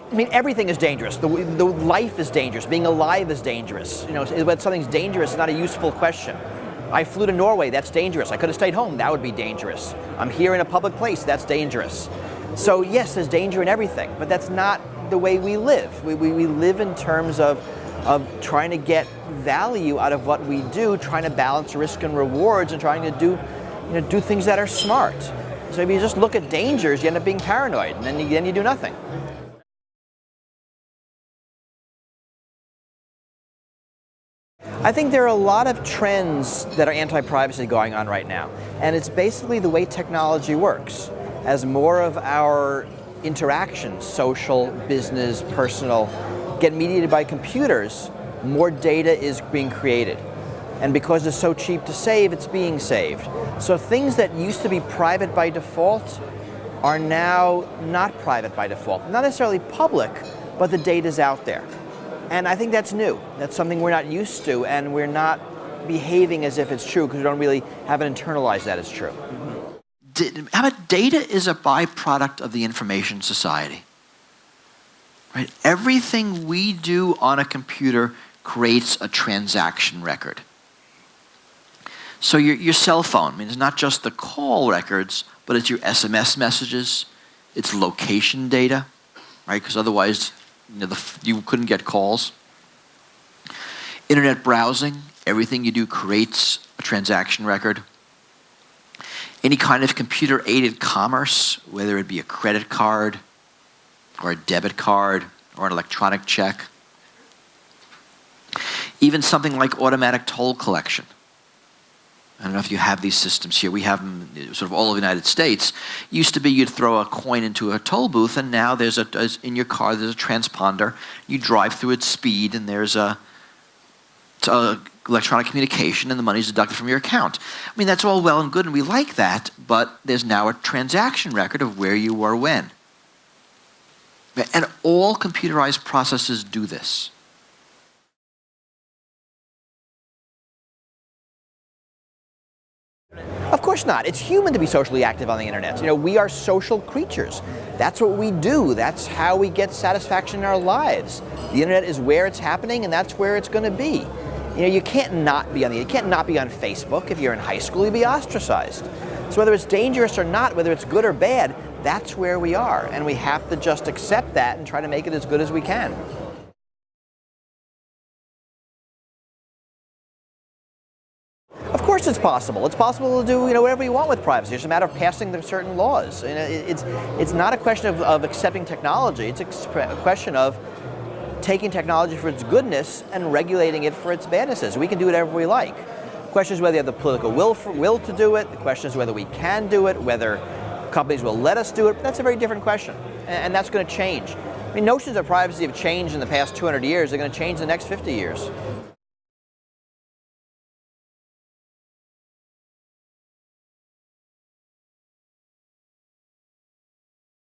I mean, everything is dangerous. The life is dangerous. Being alive is dangerous. You know, whether something's dangerous is not a useful question. I flew to Norway, that's dangerous. I could have stayed home, that would be dangerous. I'm here in a public place, that's dangerous. So yes, there's danger in everything, but that's not the way we live. We live in terms of trying to get value out of what we do, trying to balance risk and rewards, and trying to do things that are smart. So if you just look at dangers, you end up being paranoid, and then you do nothing. I think there are a lot of trends that are anti-privacy going on right now, and it's basically the way technology works. As more of our interactions, social, business, personal, get mediated by computers, more data is being created. And because it's so cheap to save, it's being saved. So things that used to be private by default are now not private by default. Not necessarily public, but the data's out there. And I think that's new. That's something we're not used to, and we're not behaving as if it's true because we don't really haven't internalized that as true. How about data is a byproduct of the information society? Right? Everything we do on a computer creates a transaction record. So your cell phone, I mean, it's not just the call records, but it's your SMS messages, it's location data, right? Because otherwise, you couldn't get calls. Internet browsing, everything you do creates a transaction record. Any kind of computer-aided commerce, whether it be a credit card or a debit card or an electronic check. Even something like automatic toll collection. I don't know if you have these systems here. We have them sort of all over the United States. It used to be you'd throw a coin into a toll booth, and now there's in your car there's a transponder. You drive through at speed, and there's a electronic communication, and the money's deducted from your account. I mean, that's all well and good, and we like that, but there's now a transaction record of where you were when. And all computerized processes do this. Of course not. It's human to be socially active on the internet. You know, we are social creatures. That's what we do. That's how we get satisfaction in our lives. The internet is where it's happening, and that's where it's going to be. You know, you can't not be on Facebook. If you're in high school, you'll be ostracized. So whether it's dangerous or not, whether it's good or bad, that's where we are, and we have to just accept that and try to make it as good as we can. Of course it's possible. It's possible to do whatever you want with privacy. It's a matter of passing certain laws. It's not a question of accepting technology. It's a question of taking technology for its goodness and regulating it for its badnesses. We can do whatever we like. The question is whether you have the political will to do it. The question is whether we can do it, whether companies will let us do it. That's a very different question, and that's going to change. I mean, notions of privacy have changed in the past 200 years. They're going to change in the next 50 years.